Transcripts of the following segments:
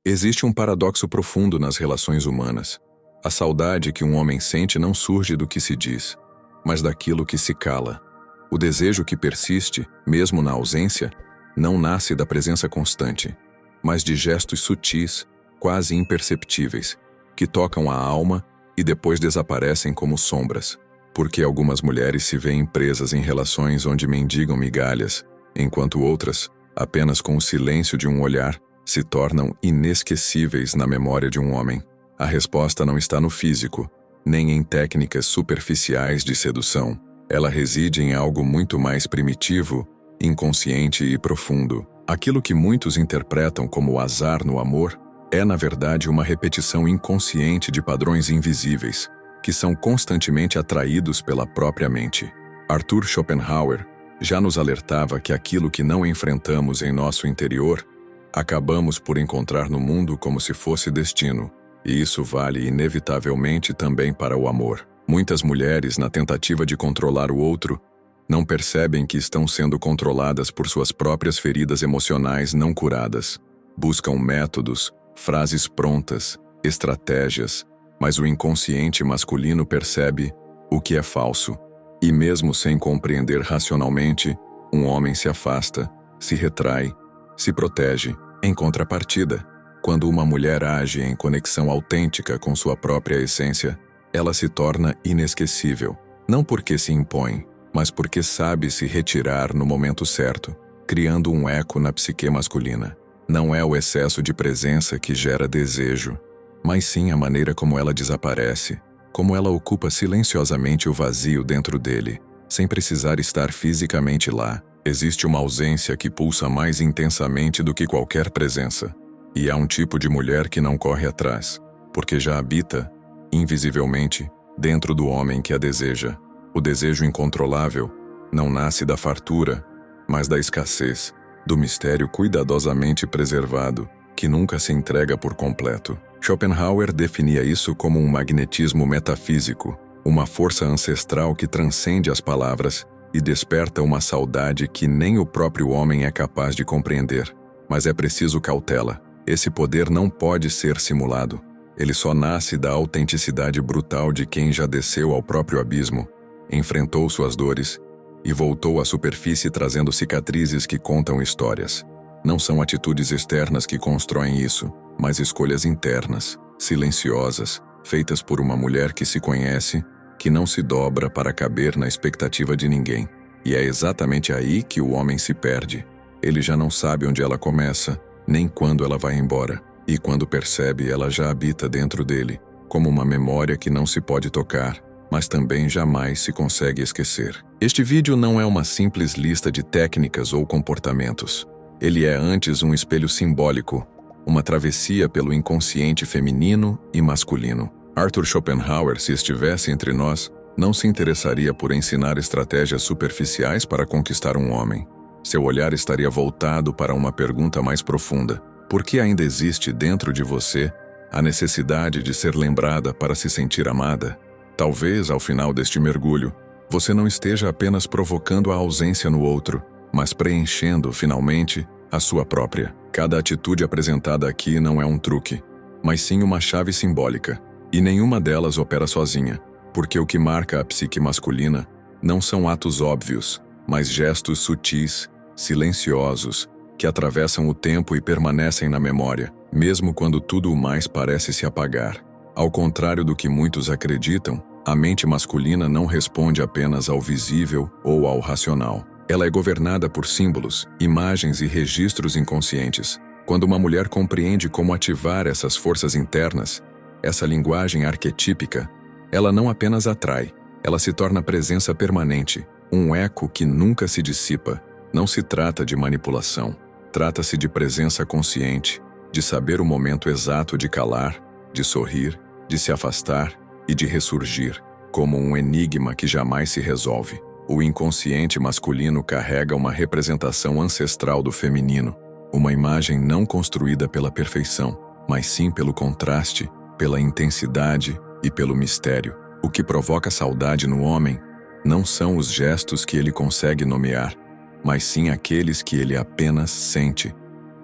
Existe um paradoxo profundo nas relações humanas. A saudade que um homem sente não surge do que se diz, mas daquilo que se cala. O desejo que persiste, mesmo na ausência, não nasce da presença constante, mas de gestos sutis, quase imperceptíveis, que tocam a alma e depois desaparecem como sombras. Porque algumas mulheres se veem presas em relações onde mendigam migalhas, enquanto outras, apenas com o silêncio de um olhar, se tornam inesquecíveis na memória de um homem. A resposta não está no físico, nem em técnicas superficiais de sedução. Ela reside em algo muito mais primitivo, inconsciente e profundo. Aquilo que muitos interpretam como azar no amor é, na verdade, uma repetição inconsciente de padrões invisíveis, que são constantemente atraídos pela própria mente. Arthur Schopenhauer já nos alertava que aquilo que não enfrentamos em nosso interior, acabamos por encontrar no mundo como se fosse destino, e isso vale inevitavelmente também para o amor. Muitas mulheres, na tentativa de controlar o outro, não percebem que estão sendo controladas por suas próprias feridas emocionais não curadas. Buscam métodos, frases prontas, estratégias, mas o inconsciente masculino percebe o que é falso. E mesmo sem compreender racionalmente, um homem se afasta, se retrai, se protege. Em contrapartida, quando uma mulher age em conexão autêntica com sua própria essência, ela se torna inesquecível, não porque se impõe, mas porque sabe se retirar no momento certo, criando um eco na psique masculina. Não é o excesso de presença que gera desejo, mas sim a maneira como ela desaparece, como ela ocupa silenciosamente o vazio dentro dele, sem precisar estar fisicamente lá. Existe uma ausência que pulsa mais intensamente do que qualquer presença. E há um tipo de mulher que não corre atrás, porque já habita, invisivelmente, dentro do homem que a deseja. O desejo incontrolável não nasce da fartura, mas da escassez, do mistério cuidadosamente preservado, que nunca se entrega por completo. Schopenhauer definia isso como um magnetismo metafísico, uma força ancestral que transcende as palavras e desperta uma saudade que nem o próprio homem é capaz de compreender. Mas é preciso cautela. Esse poder não pode ser simulado. Ele só nasce da autenticidade brutal de quem já desceu ao próprio abismo, enfrentou suas dores e voltou à superfície trazendo cicatrizes que contam histórias. Não são atitudes externas que constroem isso, mas escolhas internas, silenciosas, feitas por uma mulher que se conhece, que não se dobra para caber na expectativa de ninguém. E é exatamente aí que o homem se perde. Ele já não sabe onde ela começa, nem quando ela vai embora. E quando percebe, ela já habita dentro dele, como uma memória que não se pode tocar, mas também jamais se consegue esquecer. Este vídeo não é uma simples lista de técnicas ou comportamentos. Ele é antes um espelho simbólico, uma travessia pelo inconsciente feminino e masculino. Arthur Schopenhauer, se estivesse entre nós, não se interessaria por ensinar estratégias superficiais para conquistar um homem. Seu olhar estaria voltado para uma pergunta mais profunda. Por que ainda existe dentro de você a necessidade de ser lembrada para se sentir amada? Talvez, ao final deste mergulho, você não esteja apenas provocando a ausência no outro, mas preenchendo, finalmente, a sua própria. Cada atitude apresentada aqui não é um truque, mas sim uma chave simbólica. E nenhuma delas opera sozinha, porque o que marca a psique masculina não são atos óbvios, mas gestos sutis, silenciosos, que atravessam o tempo e permanecem na memória, mesmo quando tudo o mais parece se apagar. Ao contrário do que muitos acreditam, a mente masculina não responde apenas ao visível ou ao racional. Ela é governada por símbolos, imagens e registros inconscientes. Quando uma mulher compreende como ativar essas forças internas, essa linguagem arquetípica, ela não apenas atrai, ela se torna presença permanente, um eco que nunca se dissipa. Não se trata de manipulação, trata-se de presença consciente, de saber o momento exato de calar, de sorrir, de se afastar e de ressurgir, como um enigma que jamais se resolve. O inconsciente masculino carrega uma representação ancestral do feminino, uma imagem não construída pela perfeição, mas sim pelo contraste, pela intensidade e pelo mistério. O que provoca saudade no homem não são os gestos que ele consegue nomear, mas sim aqueles que ele apenas sente.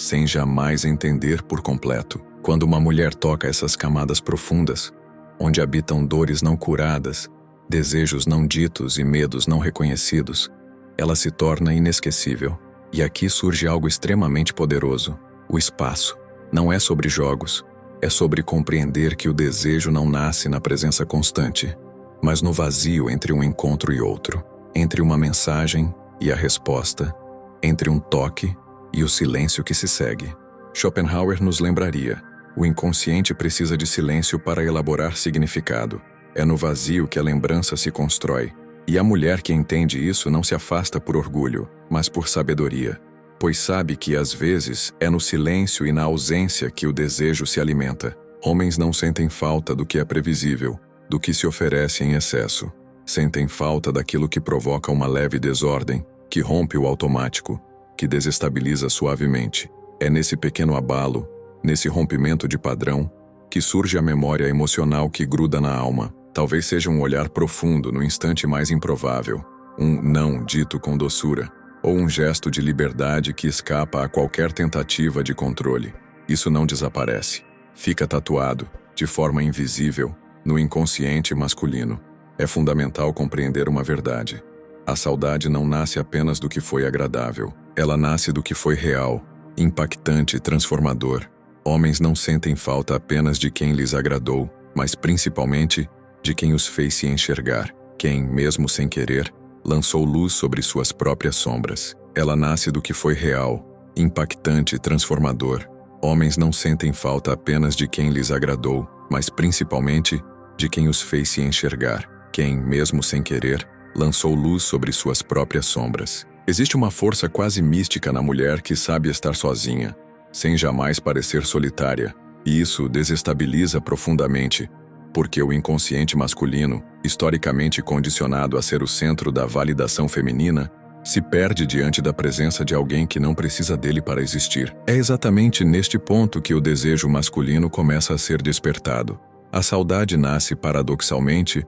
sem jamais entender por completo. Quando uma mulher toca essas camadas profundas, onde habitam dores não curadas, desejos não ditos e medos não reconhecidos, ela se torna inesquecível. E aqui surge algo extremamente poderoso: o espaço. Não é sobre jogos, é sobre compreender que o desejo não nasce na presença constante, mas no vazio entre um encontro e outro, entre uma mensagem e a resposta, entre um toque e o silêncio que se segue. Schopenhauer nos lembraria: o inconsciente precisa de silêncio para elaborar significado. É no vazio que a lembrança se constrói. E a mulher que entende isso não se afasta por orgulho, mas por sabedoria, pois sabe que às vezes é no silêncio e na ausência que o desejo se alimenta. Homens não sentem falta do que é previsível, do que se oferece em excesso. Sentem falta daquilo que provoca uma leve desordem, que rompe o automático, que desestabiliza suavemente. É nesse pequeno abalo, nesse rompimento de padrão, que surge a memória emocional que gruda na alma. Talvez seja um olhar profundo no instante mais improvável, um não dito com doçura, ou um gesto de liberdade que escapa a qualquer tentativa de controle. Isso não desaparece. Fica tatuado, de forma invisível, no inconsciente masculino. É fundamental compreender uma verdade. A saudade não nasce apenas do que foi agradável. Ela nasce do que foi real, impactante e transformador. Homens não sentem falta apenas de quem lhes agradou, mas principalmente de quem os fez se enxergar, quem, mesmo sem querer, lançou luz sobre suas próprias sombras. Ela nasce do que foi real, impactante e transformador. Homens não sentem falta apenas de quem lhes agradou, mas principalmente de quem os fez se enxergar, quem, mesmo sem querer, lançou luz sobre suas próprias sombras. Existe uma força quase mística na mulher que sabe estar sozinha, sem jamais parecer solitária, e isso desestabiliza profundamente, porque o inconsciente masculino, historicamente condicionado a ser o centro da validação feminina, se perde diante da presença de alguém que não precisa dele para existir. É exatamente neste ponto que o desejo masculino começa a ser despertado. A saudade nasce, paradoxalmente,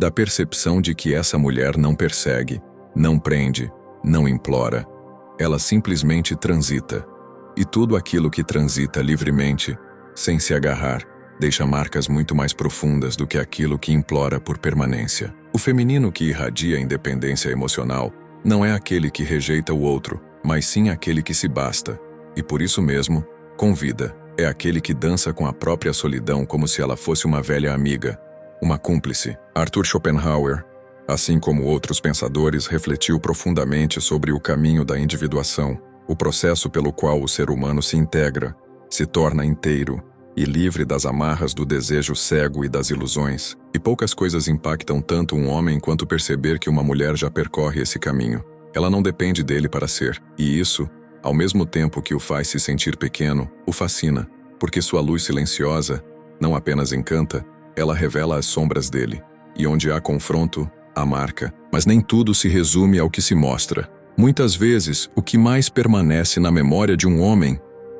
da percepção de que essa mulher não persegue, não prende, não implora. Ela simplesmente transita. E tudo aquilo que transita livremente, sem se agarrar, deixa marcas muito mais profundas do que aquilo que implora por permanência. O feminino que irradia independência emocional não é aquele que rejeita o outro, mas sim aquele que se basta, e por isso mesmo, convida. É aquele que dança com a própria solidão como se ela fosse uma velha amiga, uma cúmplice. Arthur Schopenhauer, assim como outros pensadores, refletiu profundamente sobre o caminho da individuação, o processo pelo qual o ser humano se integra, se torna inteiro, e livre das amarras do desejo cego e das ilusões. E poucas coisas impactam tanto um homem quanto perceber que uma mulher já percorre esse caminho. Ela não depende dele para ser, e isso, ao mesmo tempo que o faz se sentir pequeno, o fascina, porque sua luz silenciosa não apenas encanta, ela revela as sombras dele. E onde há confronto, há marca. Mas nem tudo se resume ao que se mostra. Muitas vezes, o que mais permanece na memória de um homem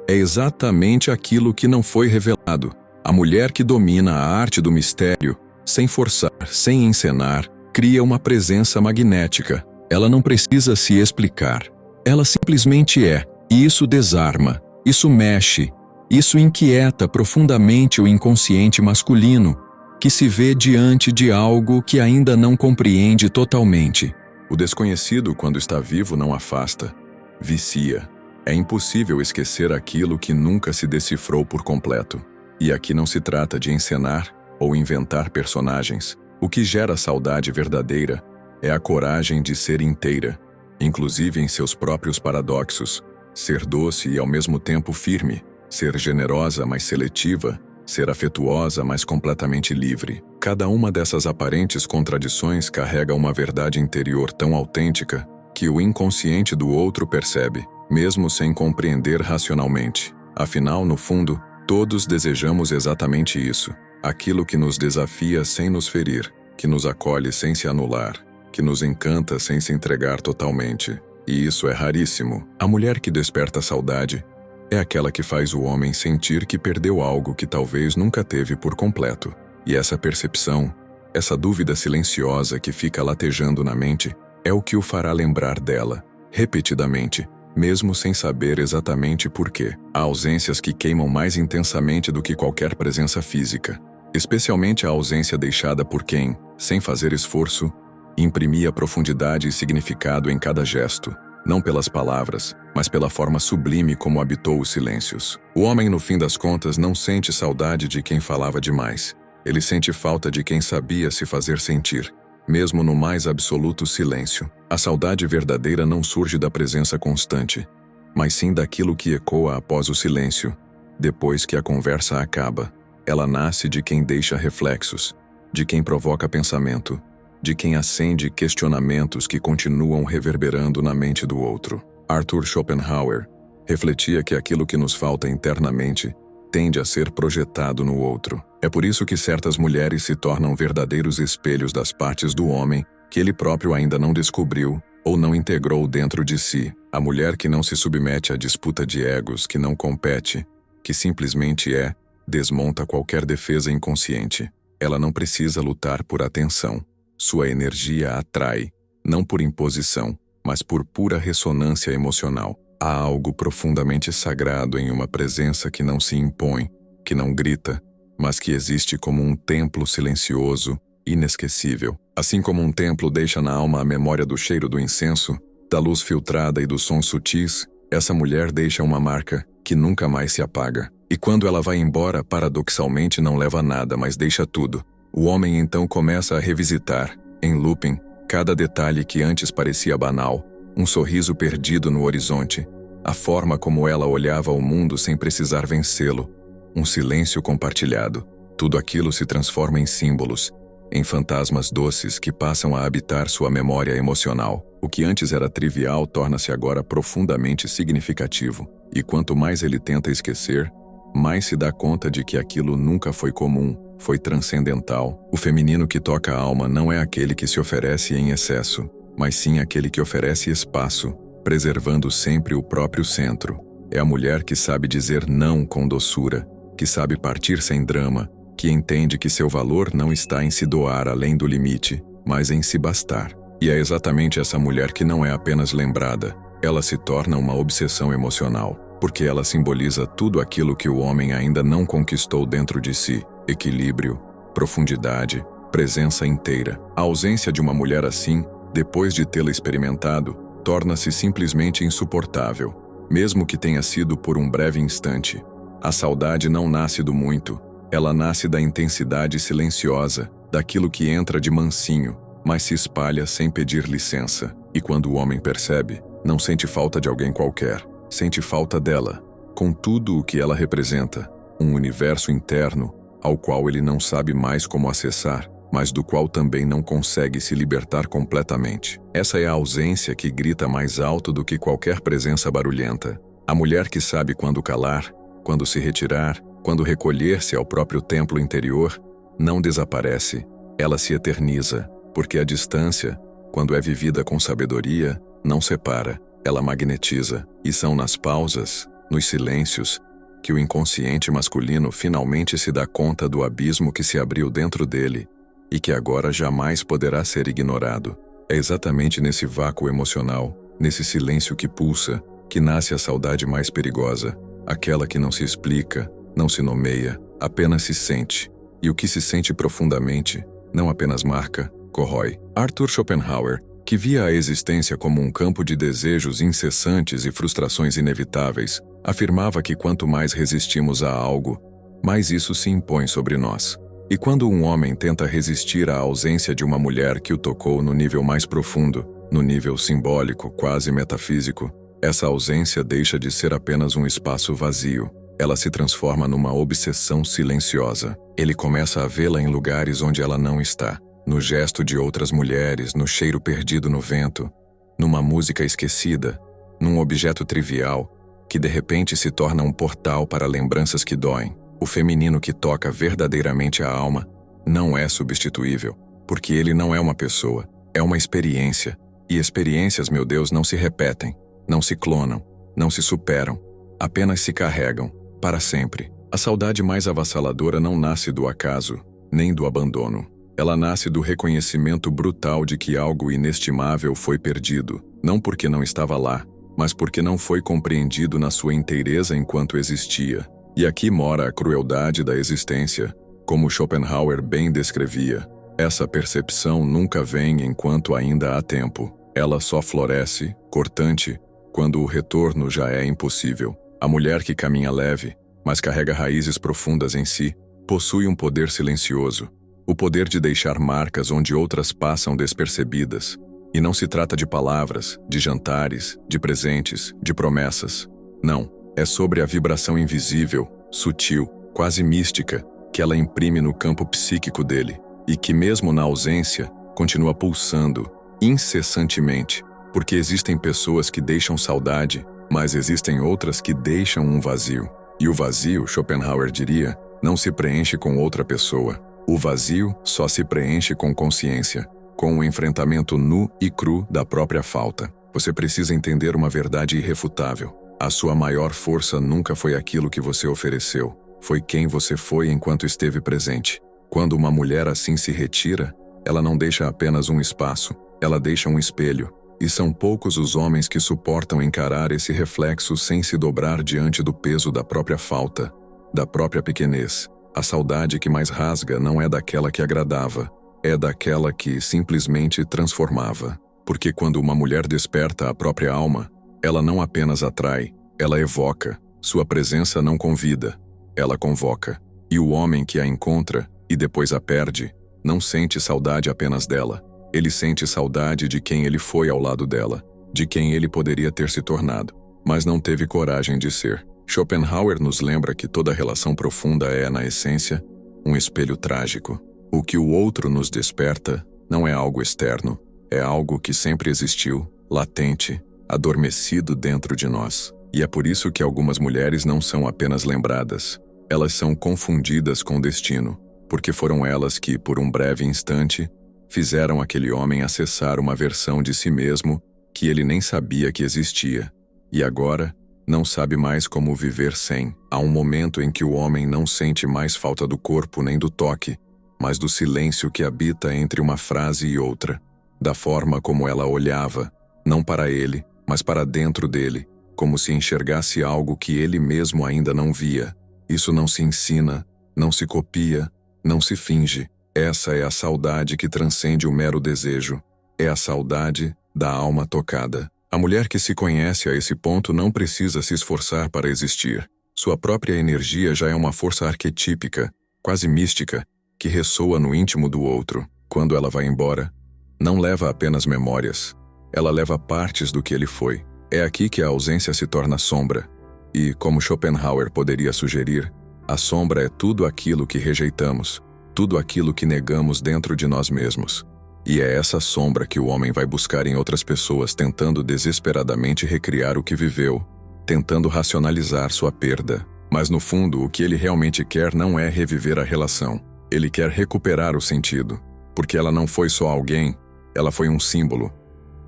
é exatamente aquilo que não foi revelado. A mulher que domina a arte do mistério, sem forçar, sem encenar, cria uma presença magnética. Ela não precisa se explicar. Ela simplesmente é. E isso desarma, isso mexe, isso inquieta profundamente o inconsciente masculino, que se vê diante de algo que ainda não compreende totalmente. O desconhecido, quando está vivo, não afasta, vicia. É impossível esquecer aquilo que nunca se decifrou por completo. E aqui não se trata de encenar ou inventar personagens. O que gera saudade verdadeira é a coragem de ser inteira, inclusive em seus próprios paradoxos, ser doce e ao mesmo tempo firme, ser generosa mas seletiva, ser afetuosa mas completamente livre. Cada uma dessas aparentes contradições carrega uma verdade interior tão autêntica que o inconsciente do outro percebe, mesmo sem compreender racionalmente. Afinal, no fundo, todos desejamos exatamente isso. Aquilo que nos desafia sem nos ferir, que nos acolhe sem se anular, que nos encanta sem se entregar totalmente. E isso é raríssimo. A mulher que desperta a saudade é aquela que faz o homem sentir que perdeu algo que talvez nunca teve por completo. E essa percepção, essa dúvida silenciosa que fica latejando na mente, é o que o fará lembrar dela, repetidamente, mesmo sem saber exatamente por quê. Há ausências que queimam mais intensamente do que qualquer presença física, especialmente a ausência deixada por quem, sem fazer esforço, imprimia profundidade e significado em cada gesto, não pelas palavras, mas pela forma sublime como habitou os silêncios. O homem, no fim das contas, não sente saudade de quem falava demais. Ele sente falta de quem sabia se fazer sentir, mesmo no mais absoluto silêncio. A saudade verdadeira não surge da presença constante, mas sim daquilo que ecoa após o silêncio, depois que a conversa acaba. Ela nasce de quem deixa reflexos, de quem provoca pensamento, de quem acende questionamentos que continuam reverberando na mente do outro. Arthur Schopenhauer refletia que aquilo que nos falta internamente tende a ser projetado no outro. É por isso que certas mulheres se tornam verdadeiros espelhos das partes do homem que ele próprio ainda não descobriu ou não integrou dentro de si. A mulher que não se submete à disputa de egos, que não compete, que simplesmente é, desmonta qualquer defesa inconsciente. Ela não precisa lutar por atenção. Sua energia atrai, não por imposição, mas por pura ressonância emocional. Há algo profundamente sagrado em uma presença que não se impõe, que não grita, mas que existe como um templo silencioso, inesquecível. Assim como um templo deixa na alma a memória do cheiro do incenso, da luz filtrada e dos sons sutis, essa mulher deixa uma marca que nunca mais se apaga. E quando ela vai embora, paradoxalmente não leva nada, mas deixa tudo. O homem então começa a revisitar, em looping, cada detalhe que antes parecia banal, um sorriso perdido no horizonte, a forma como ela olhava o mundo sem precisar vencê-lo, um silêncio compartilhado. Tudo aquilo se transforma em símbolos, em fantasmas doces que passam a habitar sua memória emocional. O que antes era trivial torna-se agora profundamente significativo, e quanto mais ele tenta esquecer, mais se dá conta de que aquilo nunca foi comum, foi transcendental. O feminino que toca a alma não é aquele que se oferece em excesso, mas sim aquele que oferece espaço, preservando sempre o próprio centro. É a mulher que sabe dizer não com doçura, que sabe partir sem drama, que entende que seu valor não está em se doar além do limite, mas em se bastar. E é exatamente essa mulher que não é apenas lembrada, ela se torna uma obsessão emocional, porque ela simboliza tudo aquilo que o homem ainda não conquistou dentro de si: equilíbrio, profundidade, presença inteira. A ausência de uma mulher assim, depois de tê-la experimentado, torna-se simplesmente insuportável, mesmo que tenha sido por um breve instante. A saudade não nasce do muito, ela nasce da intensidade silenciosa, daquilo que entra de mansinho, mas se espalha sem pedir licença. E quando o homem percebe, não sente falta de alguém qualquer, sente falta dela, com tudo o que ela representa, um universo interno ao qual ele não sabe mais como acessar, mas do qual também não consegue se libertar completamente. Essa é a ausência que grita mais alto do que qualquer presença barulhenta. A mulher que sabe quando calar, quando se retirar, quando recolher-se ao próprio templo interior, não desaparece, ela se eterniza, porque a distância, quando é vivida com sabedoria, não separa, ela magnetiza. E são nas pausas, nos silêncios, que o inconsciente masculino finalmente se dá conta do abismo que se abriu dentro dele e que agora jamais poderá ser ignorado. É exatamente nesse vácuo emocional, nesse silêncio que pulsa, que nasce a saudade mais perigosa, aquela que não se explica, não se nomeia, apenas se sente. E o que se sente profundamente, não apenas marca, corrói. Arthur Schopenhauer, que via a existência como um campo de desejos incessantes e frustrações inevitáveis, afirmava que quanto mais resistimos a algo, mais isso se impõe sobre nós. E quando um homem tenta resistir à ausência de uma mulher que o tocou no nível mais profundo, no nível simbólico, quase metafísico, essa ausência deixa de ser apenas um espaço vazio. Ela se transforma numa obsessão silenciosa. Ele começa a vê-la em lugares onde ela não está, no gesto de outras mulheres, no cheiro perdido no vento, numa música esquecida, num objeto trivial, que de repente se torna um portal para lembranças que doem. O feminino que toca verdadeiramente a alma não é substituível, porque ele não é uma pessoa, é uma experiência. E experiências, meu Deus, não se repetem, não se clonam, não se superam, apenas se carregam, para sempre. A saudade mais avassaladora não nasce do acaso, nem do abandono. Ela nasce do reconhecimento brutal de que algo inestimável foi perdido, não porque não estava lá, mas porque não foi compreendido na sua inteireza enquanto existia. E aqui mora a crueldade da existência, como Schopenhauer bem descrevia. Essa percepção nunca vem enquanto ainda há tempo. Ela só floresce, cortante, quando o retorno já é impossível. A mulher que caminha leve, mas carrega raízes profundas em si, possui um poder silencioso, o poder de deixar marcas onde outras passam despercebidas. E não se trata de palavras, de jantares, de presentes, de promessas. Não, é sobre a vibração invisível, sutil, quase mística, que ela imprime no campo psíquico dele, e que mesmo na ausência, continua pulsando, incessantemente, porque existem pessoas que deixam saudade, mas existem outras que deixam um vazio. E o vazio, Schopenhauer diria, não se preenche com outra pessoa. O vazio só se preenche com consciência, com o enfrentamento nu e cru da própria falta. Você precisa entender uma verdade irrefutável. A sua maior força nunca foi aquilo que você ofereceu, foi quem você foi enquanto esteve presente. Quando uma mulher assim se retira, ela não deixa apenas um espaço, ela deixa um espelho. E são poucos os homens que suportam encarar esse reflexo sem se dobrar diante do peso da própria falta, da própria pequenez. A saudade que mais rasga não é daquela que agradava, é daquela que simplesmente transformava. Porque quando uma mulher desperta a própria alma, ela não apenas atrai, ela evoca. Sua presença não convida, ela convoca. E o homem que a encontra e depois a perde, não sente saudade apenas dela. Ele sente saudade de quem ele foi ao lado dela, de quem ele poderia ter se tornado, mas não teve coragem de ser. Schopenhauer nos lembra que toda relação profunda é, na essência, um espelho trágico. O que o outro nos desperta não é algo externo, é algo que sempre existiu, latente, adormecido dentro de nós. E é por isso que algumas mulheres não são apenas lembradas, elas são confundidas com o destino, porque foram elas que, por um breve instante, fizeram aquele homem acessar uma versão de si mesmo que ele nem sabia que existia. E agora, não sabe mais como viver sem. Há um momento em que o homem não sente mais falta do corpo nem do toque, mas do silêncio que habita entre uma frase e outra, da forma como ela olhava, não para ele, mas para dentro dele, como se enxergasse algo que ele mesmo ainda não via. Isso não se ensina, não se copia, não se finge. Essa é a saudade que transcende o mero desejo. É a saudade da alma tocada. A mulher que se conhece a esse ponto não precisa se esforçar para existir. Sua própria energia já é uma força arquetípica, quase mística, que ressoa no íntimo do outro. Quando ela vai embora, não leva apenas memórias. Ela leva partes do que ele foi. É aqui que a ausência se torna sombra. E, como Schopenhauer poderia sugerir, a sombra é tudo aquilo que rejeitamos, tudo aquilo que negamos dentro de nós mesmos. E é essa sombra que o homem vai buscar em outras pessoas, tentando desesperadamente recriar o que viveu, tentando racionalizar sua perda. Mas no fundo, o que ele realmente quer não é reviver a relação. Ele quer recuperar o sentido, porque ela não foi só alguém, ela foi um símbolo.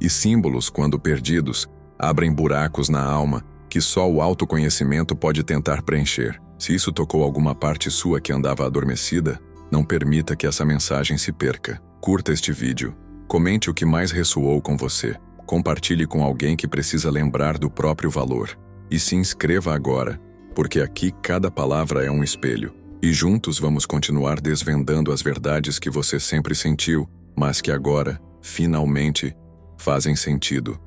E símbolos, quando perdidos, abrem buracos na alma que só o autoconhecimento pode tentar preencher. Se isso tocou alguma parte sua que andava adormecida, não permita que essa mensagem se perca. Curta este vídeo, comente o que mais ressoou com você, compartilhe com alguém que precisa lembrar do próprio valor. E se inscreva agora, porque aqui cada palavra é um espelho. E juntos vamos continuar desvendando as verdades que você sempre sentiu, mas que agora, finalmente, fazem sentido.